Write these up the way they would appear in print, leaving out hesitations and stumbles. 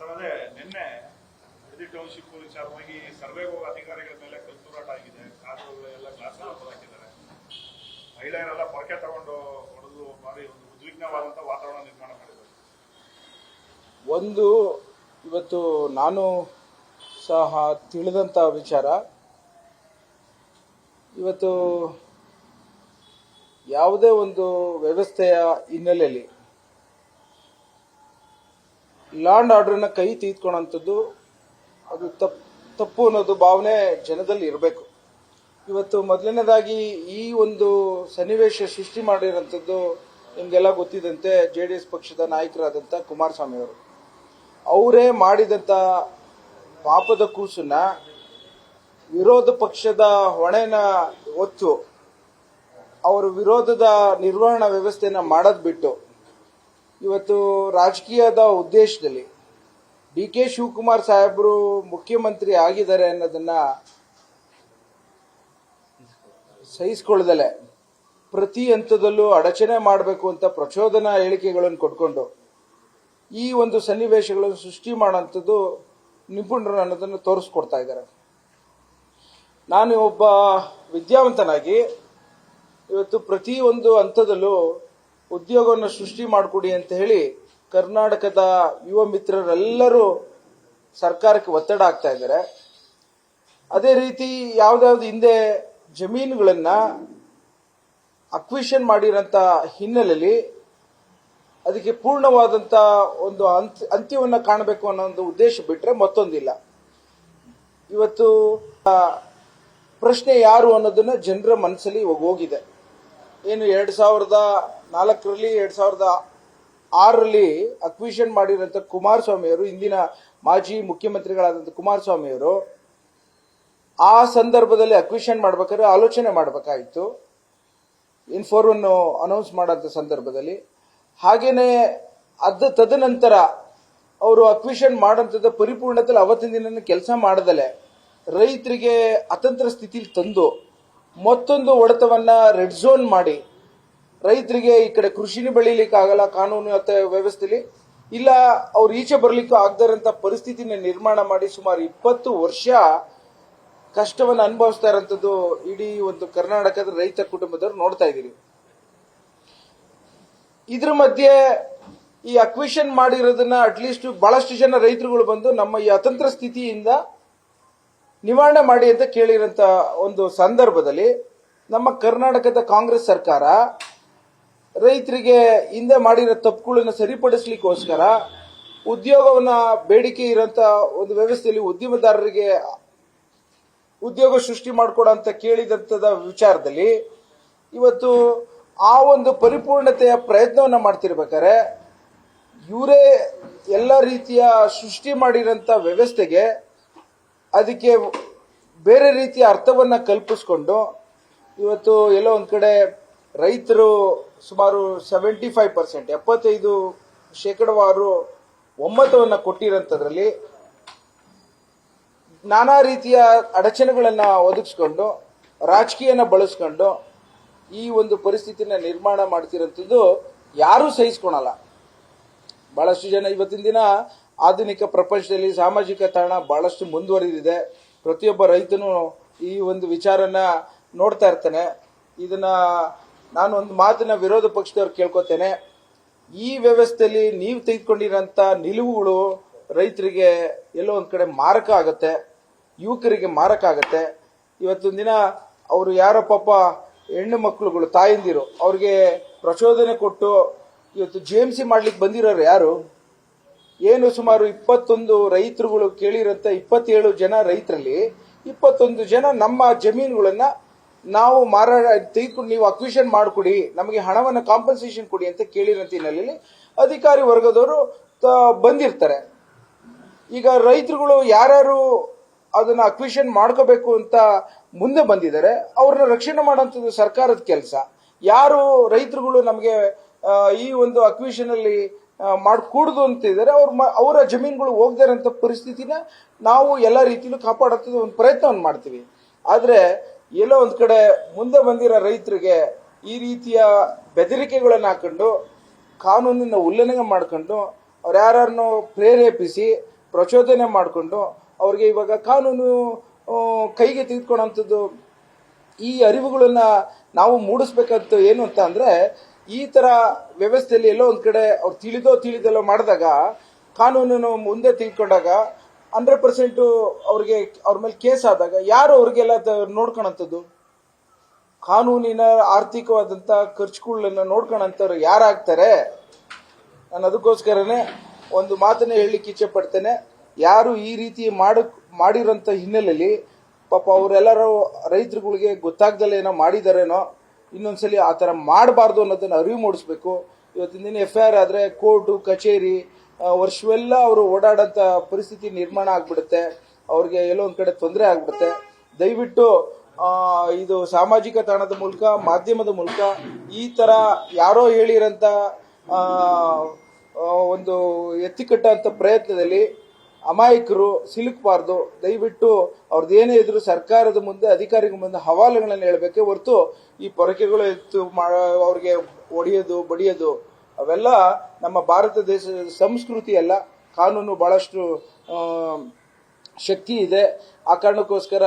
Sir ಅದೇ ನಿನ್ನೆ ಹಳದಿ ಟೌನ್ಶಿಪ್ ವಿಚಾರವಾಗಿ ಸರ್ವೆ ಹೋಗೋ ಅಧಿಕಾರಿಗಳ ಮೇಲೆ ಕಲ್ತೂರಾಟ ಆಗಿದೆ. ಕಾರುಗಳು ಎಲ್ಲ ಗ್ಲಾಸ್ ಹಾಕಿದ್ದಾರೆ. ಮಹಿಳೆಯರೆಲ್ಲ ಪೊರಕೆ ತಗೊಂಡು ಹೊಡೆದು ಭಾರಿ ಒಂದು ಉದ್ವಿಗ್ನವಾದಂತ ವಾತಾವರಣ ನಿರ್ಮಾಣ ಮಾಡಿದ್ದಾರೆ. ಒಂದು ಇವತ್ತು ನಾನು ಸಹ ತಿಳಿದಂತ ವಿಚಾರ, ಇವತ್ತು ಯಾವುದೇ ಒಂದು ವ್ಯವಸ್ಥೆಯ ಹಿನ್ನೆಲೆಯಲ್ಲಿ ಲಾ ಅಂಡ್ ಆರ್ಡರ್ನ ಕೈ ತೀತ್ಕೊಳ್ಳೋಂಥದ್ದು ಅದು ತಪ್ಪು ಅನ್ನೋದು ಭಾವನೆ ಜನದಲ್ಲಿ ಇರಬೇಕು. ಇವತ್ತು ಮೊದಲನೇದಾಗಿ ಈ ಒಂದು ಸನ್ನಿವೇಶ ಸೃಷ್ಟಿ ಮಾಡಿರೋಂಥದ್ದು ನಿಮಗೆಲ್ಲ ಗೊತ್ತಿದ್ದಂತೆ JDS ಪಕ್ಷದ ನಾಯಕರಾದಂಥ ಕುಮಾರಸ್ವಾಮಿ ಅವರು, ಅವರೇ ಮಾಡಿದಂಥ ಪಾಪದ ಕೂಸನ್ನ ವಿರೋಧ ಪಕ್ಷದ ಹೊಣೆನ ಹೊತ್ತು ಅವರು ವಿರೋಧದ ನಿರ್ವಹಣಾ ವ್ಯವಸ್ಥೆಯನ್ನು ಮಾಡೋದು ಬಿಟ್ಟು ಇವತ್ತು ರಾಜಕೀಯದ ಉದ್ದೇಶದಲ್ಲಿ DK ಶಿವಕುಮಾರ್ ಸಾಹೇಬರು ಮುಖ್ಯಮಂತ್ರಿ ಆಗಿದ್ದಾರೆ ಅನ್ನೋದನ್ನ ಸಹಿಸಿಕೊಳ್ಳದಲೆ ಪ್ರತಿ ಹಂತದಲ್ಲೂ ಅಡಚಣೆ ಮಾಡಬೇಕು ಅಂತ ಪ್ರಚೋದನಾ ಹೇಳಿಕೆಗಳನ್ನು ಕೊಟ್ಕೊಂಡು ಈ ಒಂದು ಸನ್ನಿವೇಶಗಳನ್ನು ಸೃಷ್ಟಿ ಮಾಡುವಂಥದ್ದು ನಿಪುಣರು ಅನ್ನೋದನ್ನು ತೋರಿಸ್ಕೊಡ್ತಾ ಇದ್ದಾರೆ. ನಾನು ಒಬ್ಬ ವಿದ್ಯಾವಂತನಾಗಿ ಇವತ್ತು ಪ್ರತಿ ಒಂದು ಹಂತದಲ್ಲೂ ಉದ್ಯೋಗವನ್ನು ಸೃಷ್ಟಿ ಮಾಡಿಕೊಡಿ ಅಂತ ಹೇಳಿ ಕರ್ನಾಟಕದ ಯುವ ಮಿತ್ರರೆಲ್ಲರೂ ಸರ್ಕಾರಕ್ಕೆ ಒತ್ತಡ ಆಗ್ತಾ ಇದ್ದಾರೆ. ಅದೇ ರೀತಿ ಯಾವ್ದಾವ್ದು ಹಿಂದೆ ಜಮೀನುಗಳನ್ನ ಅಕ್ವಿಷನ್ ಮಾಡಿರೋಂಥ ಹಿನ್ನೆಲೆಯಲ್ಲಿ ಅದಕ್ಕೆ ಪೂರ್ಣವಾದಂತ ಒಂದು ಅಂತ್ಯವನ್ನು ಕಾಣಬೇಕು ಅನ್ನೋ ಒಂದು ಉದ್ದೇಶ ಬಿಟ್ರೆ ಮತ್ತೊಂದಿಲ್ಲ. ಇವತ್ತು ಪ್ರಶ್ನೆ ಯಾರು ಅನ್ನೋದನ್ನ ಜನರ ಮನಸ್ಸಲ್ಲಿ ಇವಾಗ ಹೋಗಿದೆ. ಏನು 2004ರಲ್ಲಿ 2006ರಲ್ಲಿ ಅಕ್ವಿಷನ್ ಮಾಡಿರೋಂಥ ಕುಮಾರಸ್ವಾಮಿ ಅವರು, ಇಂದಿನ ಮಾಜಿ ಮುಖ್ಯಮಂತ್ರಿಗಳಾದಂಥ ಕುಮಾರಸ್ವಾಮಿ ಅವರು ಆ ಸಂದರ್ಭದಲ್ಲಿ ಅಕ್ವಿಷನ್ ಮಾಡ್ಬೇಕಾದ್ರೆ ಆಲೋಚನೆ ಮಾಡಬೇಕಾಯಿತು ಇನ್ಫೋರ್ವನ್ನು ಅನೌನ್ಸ್ ಮಾಡೋಂಥ ಸಂದರ್ಭದಲ್ಲಿ. ಹಾಗೇನೆ ತದನಂತರ ಅವರು ಅಕ್ವಿಷನ್ ಮಾಡೋಂಥದ್ದು ಪರಿಪೂರ್ಣತೆಯಲ್ಲಿ ಅವತ್ತಿನ ದಿನ ಕೆಲಸ ಮಾಡದಲೆ ರೈತರಿಗೆ ಅತಂತ್ರ ಸ್ಥಿತಿಲಿ ತಂದು ಮತ್ತೊಂದು ಹೊಡೆತವನ್ನ ರೆಡ್ ಝೋನ್ ಮಾಡಿ ರೈತರಿಗೆ ಈ ಕಡೆ ಕೃಷಿನ ಬೆಳೀಲಿಕ್ಕೆ ಆಗಲ್ಲ ಕಾನೂನು ವ್ಯವಸ್ಥೆಯಲ್ಲಿ, ಇಲ್ಲ ಅವ್ರು ಈಚೆ ಬರ್ಲಿಕ್ಕೂ ಆಗದಿರೋಂಥ ಪರಿಸ್ಥಿತಿನ ನಿರ್ಮಾಣ ಮಾಡಿ ಸುಮಾರು 20 ವರ್ಷ ಕಷ್ಟವನ್ನು ಅನುಭವಿಸ್ತಾ ಇರೋಂಥದ್ದು ಇಡೀ ಒಂದು ಕರ್ನಾಟಕದ ರೈತ ಕುಟುಂಬದವ್ರು ನೋಡ್ತಾ ಇದ್ದೀರಿ. ಇದ್ರ ಮಧ್ಯೆ ಈ ಅಕ್ವಿಷನ್ ಮಾಡಿರೋದನ್ನ ಅಟ್ಲೀಸ್ಟ್ ಬಹಳಷ್ಟು ಜನ ರೈತರುಗಳು ಬಂದು ನಮ್ಮ ಈ ಅತಂತ್ರ ಸ್ಥಿತಿಯಿಂದ ನಿವಾರಣೆ ಮಾಡಿ ಅಂತ ಕೇಳಿರೋಂಥ ಒಂದು ಸಂದರ್ಭದಲ್ಲಿ ನಮ್ಮ ಕರ್ನಾಟಕದ ಕಾಂಗ್ರೆಸ್ ಸರ್ಕಾರ ರೈತರಿಗೆ ಹಿಂದೆ ಮಾಡಿರೋ ತಪ್ಪುಗಳನ್ನು ಸರಿಪಡಿಸಲಿಕ್ಕೋಸ್ಕರ ಉದ್ಯೋಗವನ್ನ ಬೇಡಿಕೆ ಇರೋಂಥ ಒಂದು ವ್ಯವಸ್ಥೆಯಲ್ಲಿ ಉದ್ಯಮದಾರರಿಗೆ ಉದ್ಯೋಗ ಸೃಷ್ಟಿ ಮಾಡಿಕೊಡೋ ಅಂತ ಕೇಳಿದಂತದ ವಿಚಾರದಲ್ಲಿ ಇವತ್ತು ಆ ಒಂದು ಪರಿಪೂರ್ಣತೆಯ ಪ್ರಯತ್ನವನ್ನ ಮಾಡ್ತಿರ್ಬೇಕಾದ್ರೆ ಇವರೇ ಎಲ್ಲ ರೀತಿಯ ಸೃಷ್ಟಿ ಮಾಡಿರೋಂಥ ವ್ಯವಸ್ಥೆಗೆ ಅದಕ್ಕೆ ಬೇರೆ ರೀತಿಯ ಅರ್ಥವನ್ನ ಕಲ್ಪಿಸ್ಕೊಂಡು ಇವತ್ತು ಎಲ್ಲೋ ಒಂದ್ ಕಡೆ ರೈತರು ಸುಮಾರು 75% 75% ಒಮ್ಮತವನ್ನ ಕೊಟ್ಟಿರೋಂಥದ್ರಲ್ಲಿ ನಾನಾ ರೀತಿಯ ಅಡಚಣೆಗಳನ್ನ ಒದಗಿಸ್ಕೊಂಡು ರಾಜಕೀಯನ ಬಳಸ್ಕೊಂಡು ಈ ಒಂದು ಪರಿಸ್ಥಿತಿನ ನಿರ್ಮಾಣ ಮಾಡ್ತಿರೋಂಥದ್ದು ಯಾರೂ ಸಹಿಸ್ಕೊಳಲ್ಲ. ಬಹಳಷ್ಟು ಜನ ಇವತ್ತಿನ ದಿನ ಆಧುನಿಕ ಪ್ರಪಂಚದಲ್ಲಿ ಸಾಮಾಜಿಕ ತಾಣ ಬಹಳಷ್ಟು ಮುಂದುವರಿದಿದೆ. ಪ್ರತಿಯೊಬ್ಬ ರೈತನು ಈ ಒಂದು ವಿಚಾರನ ನೋಡ್ತಾ ಇರ್ತಾನೆ. ಇದನ್ನ ನಾನು ಒಂದು ಮಾತನ್ನ ವಿರೋಧ ಪಕ್ಷದವ್ರು ಕೇಳ್ಕೊತೇನೆ, ಈ ವ್ಯವಸ್ಥೆಯಲ್ಲಿ ನೀವು ತೆಗೆದುಕೊಂಡಿರೋಂಥ ನಿಲುವುಗಳು ರೈತರಿಗೆ ಎಲ್ಲೋ ಒಂದ್ ಕಡೆ ಮಾರಕ ಆಗತ್ತೆ, ಯುವಕರಿಗೆ ಮಾರಕ ಆಗತ್ತೆ. ಇವತ್ತೊಂದು ದಿನ ಅವರು ಯಾರೋ ಪಾಪ ಹೆಣ್ಣು ಮಕ್ಕಳುಗಳು ತಾಯಂದಿರು ಅವ್ರಿಗೆ ಪ್ರಚೋದನೆ ಕೊಟ್ಟು ಇವತ್ತು JMC ಮಾಡ್ಲಿಕ್ಕೆ ಬಂದಿರೋರು ಯಾರು? ಏನು ಸುಮಾರು 21 ರೈತರುಗಳು ಕೇಳಿರಂತ 27 ಜನ ರೈತರಲ್ಲಿ 21 ಜನ ನಮ್ಮ ಜಮೀನುಗಳನ್ನ ನಾವು ತೆಗೆದುಕೊಂಡು ನೀವು ಅಕ್ವಿಷನ್ ಮಾಡಿಕೊಡಿ, ನಮಗೆ ಹಣವನ್ನ ಕಾಂಪನ್ಸೇಷನ್ ಕೊಡಿ ಅಂತ ಕೇಳಿರಂತ ಹಿನ್ನೆಲೆಯಲ್ಲಿ ಅಧಿಕಾರಿ ವರ್ಗದವರು ಬಂದಿರ್ತಾರೆ. ಈಗ ರೈತರುಗಳು ಯಾರ್ಯಾರು ಅದನ್ನ ಅಕ್ವಿಷನ್ ಮಾಡ್ಕೋಬೇಕು ಅಂತ ಮುಂದೆ ಬಂದಿದ್ದಾರೆ ಅವ್ರನ್ನ ರಕ್ಷಣೆ ಮಾಡುವಂಥದ್ದು ಸರ್ಕಾರದ ಕೆಲಸ. ಯಾರು ರೈತರುಗಳು ನಮಗೆ ಈ ಒಂದು ಅಕ್ವಿಷನ್ ಅಲ್ಲಿ ಮಾಡ್ಕೂಡ್ದು ಅಂತಿದ್ದಾರೆ ಅವರ ಜಮೀನುಗಳು ಹೋಗದೇ ಇರೋಂಥ ಪರಿಸ್ಥಿತಿನ ನಾವು ಎಲ್ಲ ರೀತಿಯಲ್ಲೂ ಕಾಪಾಡೋದು ಒಂದು ಪ್ರಯತ್ನವನ್ನು ಮಾಡ್ತೀವಿ. ಆದ್ರೆ ಎಲ್ಲೋ ಒಂದ್ ಕಡೆ ಮುಂದೆ ಬಂದಿರೋ ರೈತರಿಗೆ ಈ ರೀತಿಯ ಬೆದರಿಕೆಗಳನ್ನು ಹಾಕೊಂಡು ಕಾನೂನಿನ ಉಲ್ಲಂಘನೆ ಮಾಡ್ಕೊಂಡು ಅವ್ರು ಯಾರನ್ನು ಪ್ರೇರೇಪಿಸಿ ಪ್ರಚೋದನೆ ಮಾಡಿಕೊಂಡು ಅವ್ರಿಗೆ ಇವಾಗ ಕಾನೂನು ಕೈಗೆ ತೆಗೆದುಕೊಳ್ಳೋಂಥದ್ದು ಈ ಅರಿವುಗಳನ್ನ ನಾವು ಮೂಡಿಸ್ಬೇಕಂತ ಏನು ಅಂತ ಅಂದ್ರೆ ಈ ತರ ವ್ಯವಸ್ಥೆಯಲ್ಲಿ ಎಲ್ಲೋ ಒಂದ್ ಕಡೆ ಅವ್ರು ತಿಳಿದಲ್ಲೋ ಮಾಡಿದಾಗ ಕಾನೂನನ್ನು ಮುಂದೆ ತೆಗೆದುಕೊಂಡಾಗ 100% ಅವ್ರಿಗೆ ಅವ್ರ ಮೇಲೆ ಕೇಸ್ ಆದಾಗ ಯಾರು ಅವ್ರಿಗೆಲ್ಲ ನೋಡ್ಕೊಳಂಥದ್ದು ಕಾನೂನಿನ ಆರ್ಥಿಕವಾದಂತ ಖರ್ಚುಗಳನ್ನ ನೋಡ್ಕೊಳಂತವ್ರು ಯಾರಾಗ್ತಾರೆ. ನಾನು ಅದಕ್ಕೋಸ್ಕರನೇ ಒಂದು ಮಾತನ್ನ ಹೇಳಲಿಕ್ಕೆ ಇಚ್ಛೆ ಪಡ್ತೇನೆ. ಯಾರು ಈ ರೀತಿ ಮಾಡಿರೋಂಥ ಹಿನ್ನೆಲೆಯಲ್ಲಿ ಪಾಪ ಅವರೆಲ್ಲರೂ ರೈತರುಗಳಿಗೆ ಗೊತ್ತಾಗ್ದಲ್ಲ ಏನೋ ಮಾಡಿದಾರೇನೋ, ಇನ್ನೊಂದ್ಸಲಿ ಆ ತರ ಮಾಡಬಾರ್ದು ಅನ್ನೋದನ್ನ ಅರಿವು ಮೂಡಿಸ್ಬೇಕು. ಇವತ್ತಿನ ದಿನ FIR ಆದ್ರೆ ಕೋರ್ಟು ಕಚೇರಿ ವರ್ಷವೆಲ್ಲ ಅವರು ಓಡಾಡಂತ ಪರಿಸ್ಥಿತಿ ನಿರ್ಮಾಣ ಆಗ್ಬಿಡುತ್ತೆ. ಅವ್ರಿಗೆ ಎಲ್ಲೋ ಒಂದ್ ಕಡೆ ತೊಂದರೆ ಆಗ್ಬಿಡುತ್ತೆ. ದಯವಿಟ್ಟು ಇದು ಸಾಮಾಜಿಕ ತಾಣದ ಮೂಲಕ ಮಾಧ್ಯಮದ ಮೂಲಕ ಈ ತರ ಯಾರೋ ಹೇಳಿರಂತ ಒಂದು ಎತ್ತಿಕಟ್ಟಂತ ಪ್ರಯತ್ನದಲ್ಲಿ ಅಮಾಯಕರು ಸಿಲುಕಬಾರ್ದು. ದಯವಿಟ್ಟು ಅವ್ರದ್ದೇನೇ ಇದ್ರು ಸರ್ಕಾರದ ಮುಂದೆ ಅಧಿಕಾರಿಗಳ ಮುಂದೆ ಹವಾಲುಗಳನ್ನ ಹೇಳಬೇಕೆ ಹೊರತು ಈ ಪೊರಕೆಗಳು ಎತ್ತು ಅವ್ರಿಗೆ ಹೊಡೆಯೋದು ಬಡಿಯೋದು ಅವೆಲ್ಲ ನಮ್ಮ ಭಾರತ ದೇಶದ ಸಂಸ್ಕೃತಿ ಅಲ್ಲ. ಕಾನೂನು ಬಹಳಷ್ಟು ಶಕ್ತಿ ಇದೆ. ಆ ಕಾರಣಕ್ಕೋಸ್ಕರ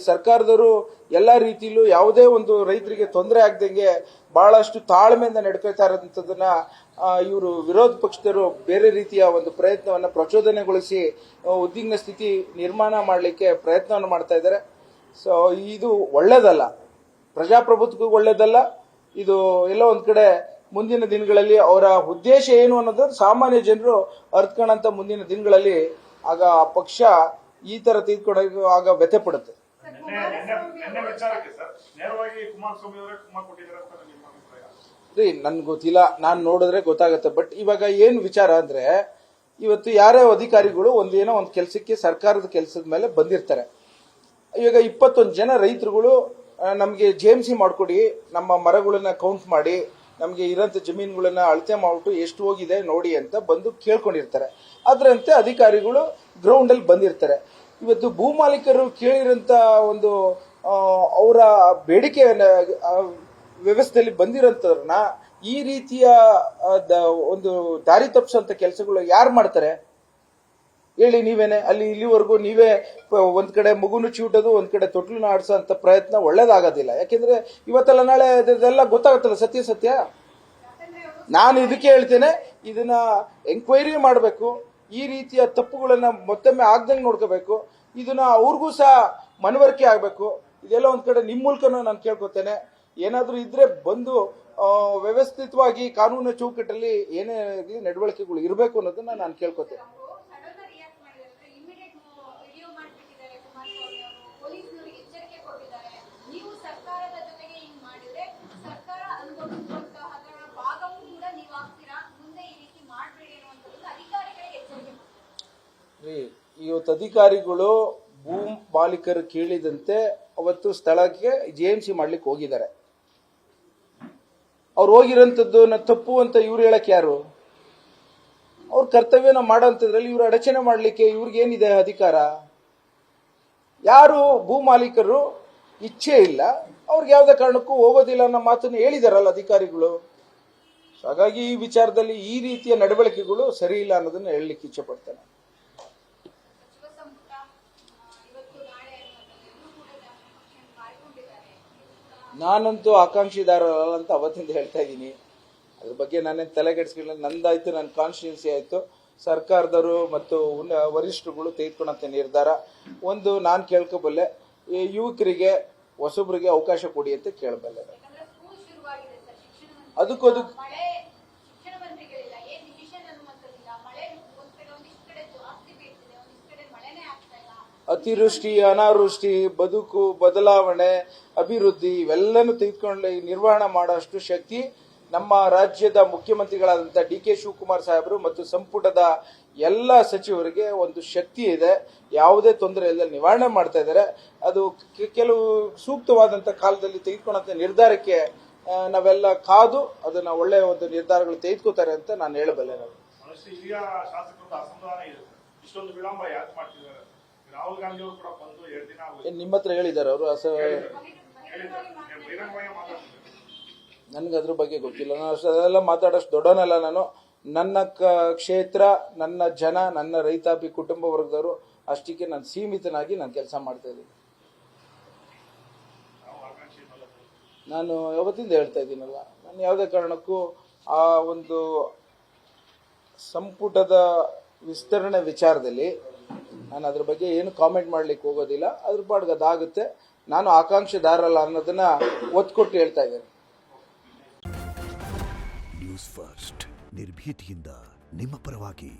ಸರ್ಕಾರದವರು ಎಲ್ಲಾ ರೀತಿಯಲ್ಲೂ ಯಾವುದೇ ಒಂದು ರೈತರಿಗೆ ತೊಂದರೆ ಆಗದಂಗೆ ಬಹಳಷ್ಟು ತಾಳ್ಮೆಯಿಂದ ನಡ್ಕೊಳ್ತಾ ಇರೋಂಥದ್ದನ್ನ ಇವರು ವಿರೋಧ ಪಕ್ಷದವರು ಬೇರೆ ರೀತಿಯ ಒಂದು ಪ್ರಯತ್ನವನ್ನ ಪ್ರಚೋದನೆಗೊಳಿಸಿ ಉದ್ವಿಗ್ನ ಸ್ಥಿತಿ ನಿರ್ಮಾಣ ಮಾಡಲಿಕ್ಕೆ ಪ್ರಯತ್ನವನ್ನು ಮಾಡ್ತಾ ಇದ್ದಾರೆ. ಸೊ ಇದು ಒಳ್ಳೇದಲ್ಲ, ಪ್ರಜಾಪ್ರಭುತ್ವಕ್ಕೂ ಒಳ್ಳೇದಲ್ಲ. ಇದು ಎಲ್ಲೋ ಒಂದ್ ಕಡೆ ಮುಂದಿನ ದಿನಗಳಲ್ಲಿ ಅವರ ಉದ್ದೇಶ ಏನು ಅನ್ನೋದು ಸಾಮಾನ್ಯ ಜನರು ಅರ್ಥಕೊಳ್ಳಂತ ಮುಂದಿನ ದಿನಗಳಲ್ಲಿ ಆಗ ಪಕ್ಷ ಈ ತರ ತೆಗೆದುಕೊಂಡಾಗ ಆಗ ವ್ಯಥೆ ಪಡುತ್ತೆ. ವಿಚಾರಕ್ಕೆ ಸರ್ ನೇರವಾಗಿ ಕುಮಾರಸ್ವಾಮಿ ಅವರೇ ಕುಮಾರ್ ಕೊಟ್ಟಿದ್ದಾರೆ ಅಂತ ನಿಮ್ಮ ಅಭಿಪ್ರಾಯ? ನನ್ಗೆ ಗೊತ್ತಿಲ್ಲ, ನಾನ್ ನೋಡಿದ್ರೆ ಗೊತ್ತಾಗುತ್ತೆ. ಬಟ್ ಇವಾಗ ಏನ್ ವಿಚಾರ ಅಂದ್ರೆ ಇವತ್ತು ಯಾರೇ ಅಧಿಕಾರಿಗಳು ಒಂದೇನೋ ಒಂದು ಕೆಲಸಕ್ಕೆ ಸರ್ಕಾರದ ಕೆಲಸದ ಮೇಲೆ ಬಂದಿರ್ತಾರೆ. ಇವಾಗ 21 ಜನ ರೈತರುಗಳು ನಮ್ಗೆ JMC ಮಾಡ್ಕೊಡಿ, ನಮ್ಮ ಮರಗಳನ್ನ ಕೌಂಟ್ ಮಾಡಿ, ನಮ್ಗೆ ಇರೋಂಥ ಜಮೀನುಗಳನ್ನ ಅಳತೆ ಮಾಡ್ಬಿಟ್ಟು ಎಷ್ಟು ಹೋಗಿದೆ ನೋಡಿ ಅಂತ ಬಂದು ಕೇಳ್ಕೊಂಡಿರ್ತಾರೆ. ಅದರಂತೆ ಅಧಿಕಾರಿಗಳು ಗ್ರೌಂಡ್ ಅಲ್ಲಿ ಬಂದಿರ್ತಾರೆ. ಇವತ್ತು ಭೂಮಾಲೀಕರು ಕೇಳಿರಂತ ಒಂದು ಅವರ ಬೇಡಿಕೆ ವ್ಯವಸ್ಥೆಯಲ್ಲಿ ಬಂದಿರೋಂಥವ್ರನ್ನ ಈ ರೀತಿಯ ಒಂದು ದಾರಿ ತಪ್ಪಿಸಂತ ಕೆಲಸಗಳು ಯಾರು ಮಾಡ್ತಾರೆ ಹೇಳಿ ನೀವೇನೆ? ಅಲ್ಲಿ ಇಲ್ಲಿವರೆಗೂ ನೀವೇ ಒಂದ್ ಕಡೆ ಮಗುನು ಚಿವುಟೋದು, ಒಂದ್ ಕಡೆ ತೊಟ್ಲನ್ನ ಆಡಿಸೋ ಅಂತ ಪ್ರಯತ್ನ ಒಳ್ಳೇದಾಗೋದಿಲ್ಲ. ಯಾಕೆಂದ್ರೆ ಇವತ್ತೆಲ್ಲ ನಾಳೆ ಅದೆಲ್ಲ ಗೊತ್ತಾಗುತ್ತಲ್ಲ ಸತ್ಯ. ನಾನು ಇದಕ್ಕೆ ಹೇಳ್ತೇನೆ, ಇದನ್ನ ಎಂಕ್ವೈರಿ ಮಾಡಬೇಕು. ಈ ರೀತಿಯ ತಪ್ಪುಗಳನ್ನ ಮತ್ತೊಮ್ಮೆ ಆಗ್ದಂಗೆ ನೋಡ್ಕೋಬೇಕು. ಇದನ್ನ ಅವ್ರಿಗೂ ಸಹ ಮನವರಿಕೆ ಆಗ್ಬೇಕು. ಇದೆಲ್ಲ ಒಂದ್ ಕಡೆ ನಿಮ್ ಮೂಲಕನೂ ನಾನು ಕೇಳ್ಕೊತೇನೆ. ಏನಾದ್ರೂ ಇದ್ರೆ ಬಂದು ವ್ಯವಸ್ಥಿತವಾಗಿ ಕಾನೂನು ಚೌಕಟ್ಟಲ್ಲಿ ಏನೇ ನಡವಳಿಕೆಗಳು ಇರಬೇಕು ಅನ್ನೋದನ್ನ ನಾನು ಕೇಳ್ಕೊತೇನೆ. ಇವತ್ತು ಅಧಿಕಾರಿಗಳು ಭೂ ಮಾಲೀಕರು ಕೇಳಿದಂತೆ ಅವತ್ತು ಸ್ಥಳಕ್ಕೆ JMC ಮಾಡ್ಲಿಕ್ಕೆ ಹೋಗಿದ್ದಾರೆ. ಅವ್ರು ಹೋಗಿರೋಂಥದ್ದು ತಪ್ಪು ಅಂತ ಇವ್ರು ಹೇಳಕ್ ಯಾರು? ಅವ್ರ ಕರ್ತವ್ಯನ ಮಾಡೋಂಥದ್ರಲ್ಲಿ ಇವ್ರು ಅಡಚಣೆ ಮಾಡ್ಲಿಕ್ಕೆ ಇವ್ರಿಗೇನಿದೆ ಅಧಿಕಾರ? ಯಾರು ಭೂ ಮಾಲೀಕರು ಇಚ್ಛೆ ಇಲ್ಲ, ಅವ್ರಿಗೆ ಯಾವುದೇ ಕಾರಣಕ್ಕೂ ಹೋಗೋದಿಲ್ಲ ಅನ್ನೋ ಮಾತನ್ನು ಹೇಳಿದಾರಲ್ಲ ಅಧಿಕಾರಿಗಳು. ಹಾಗಾಗಿ ಈ ವಿಚಾರದಲ್ಲಿ ಈ ರೀತಿಯ ನಡವಳಿಕೆಗಳು ಸರಿ ಇಲ್ಲ ಅನ್ನೋದನ್ನ ಹೇಳಲಿಕ್ಕೆ ಇಚ್ಛೆ ಪಡ್ತೇನೆ. ನಾನಂತೂ ಆಕಾಂಕ್ಷಿದಾರಲ್ಲ ಅಂತ ಅವತ್ತಿಂದ ಹೇಳ್ತಾ ಇದ್ದೀನಿ. ಅದ್ರ ಬಗ್ಗೆ ನಾನೇನು ತಲೆಗೆಡಿಸ್ಕೊಳ್ಳ. ನಂದಾಯ್ತು, ನನ್ನ ಕಾನ್ಸ್ಟಿಟ್ಯೂನ್ಸಿ ಆಯ್ತು. ಸರ್ಕಾರದವರು ಮತ್ತು ವರಿಷ್ಠರುಗಳು ತೆಗೆದುಕೊಂಡಂತ ನಿರ್ಧಾರ ಒಂದು ನಾನು ಕೇಳ್ಕೋಬಲ್ಲೆ, ಯುವಕರಿಗೆ ಹೊಸಬ್ರಿಗೆ ಅವಕಾಶ ಕೊಡಿ ಅಂತ ಕೇಳಬಲ್ಲೆ. ಅದಕ್ಕೂ ಅತಿವೃಷ್ಟಿ, ಅನಾವೃಷ್ಟಿ, ಬದುಕು ಬದಲಾವಣೆ, ಅಭಿವೃದ್ಧಿ ಇವೆಲ್ಲನೂ ತೆಗೆದುಕೊಂಡು ನಿರ್ವಹಣೆ ಮಾಡೋಷ್ಟು ಶಕ್ತಿ ನಮ್ಮ ರಾಜ್ಯದ ಮುಖ್ಯಮಂತ್ರಿಗಳಾದಂಥ DK ಶಿವಕುಮಾರ್ ಸಾಹೇಬರು ಮತ್ತು ಸಂಪುಟದ ಎಲ್ಲ ಸಚಿವರಿಗೆ ಒಂದು ಶಕ್ತಿ ಇದೆ. ಯಾವುದೇ ತೊಂದರೆ ಇಲ್ಲದೆ ನಿವಾರಣೆ ಮಾಡ್ತಾ ಇದ್ದಾರೆ. ಅದು ಕೆಲವು ಸೂಕ್ತವಾದಂಥ ಕಾಲದಲ್ಲಿ ತೆಗೆದುಕೊಂಡಂತ ನಿರ್ಧಾರಕ್ಕೆ ನಾವೆಲ್ಲ ಕಾದು ಅದನ್ನ ಒಳ್ಳೆಯ ಒಂದು ನಿರ್ಧಾರಗಳು ತೆಗೆದುಕೋತಾರೆ ಅಂತ ನಾನು ಹೇಳಬಲ್ಲೆ. ಹಿರಿಯ ಶಾಸಕರ ಅಸಮಾಧಾನ ಇದೆ, ಇಷ್ಟೊಂದು ವಿಳಂಬ ಯಾಕೆ ಮಾಡ್ತಿದ್ದಾರೆ? ರಾಹುಲ್ ಗಾಂಧಿ ಅವರು ಕೂಡ ಬಂದು 2 ದಿನ ಆಗಿದೆ. ನಿಮ್ಮ ಹತ್ರ ಹೇಳಿದ್ದಾರೆ ಅವರು? ನನ್ಗೆ ಅದ್ರ ಬಗ್ಗೆ ಗೊತ್ತಿಲ್ಲ. ನಾನು ಅದೆಲ್ಲ ಮಾತಾಡೋಷ್ಟು ದೊಡ್ಡವನಲ್ಲ ನಾನು. ನನ್ನ ಕ್ಷೇತ್ರ, ನನ್ನ ಜನ, ನನ್ನ ರೈತಾಪಿ ಕುಟುಂಬ ವರ್ಗದವರು ಅಷ್ಟಕ್ಕೆ ನಾನು ಸೀಮಿತನಾಗಿ ನಾನು ಕೆಲಸ ಮಾಡ್ತಾ ಇದ್ದೀನಿ. ನಾವು ಆಕಾಂಕ್ಷಿ ಇಲ್ಲಲ್ಲ ಸರ್. ನಾನು ಯಾವತ್ತಿಂದ ಹೇಳ್ತಾ ಇದ್ದೀನಲ್ಲ, ನಾನು ಯಾವುದೇ ಕಾರಣಕ್ಕೂ ಆ ಒಂದು ಸಂಪುಟದ ವಿಸ್ತರಣೆ ವಿಚಾರದಲ್ಲಿ ನಾನು ಅದ್ರ ಬಗ್ಗೆ ಏನು ಕಾಮೆಂಟ್ ಮಾಡ್ಲಿಕ್ಕೆ ಹೋಗೋದಿಲ್ಲ. ಅದ್ರ ಪಾಡ್ಗೆ ಅದಾಗುತ್ತೆ. ನಾನು ಆಕಾಂಕ್ಷಿದಾರಲ್ಲ ಅನ್ನೋದನ್ನ ಒತ್ತು ಕೊಟ್ಟು ಹೇಳ್ತಾ ಇದ್ದೇನೆ. ನ್ಯೂಸ್ ಫಸ್ಟ್ ನಿರ್ಭೀತಿಯಿಂದ ನಿಮ್ಮ ಪರವಾಗಿ.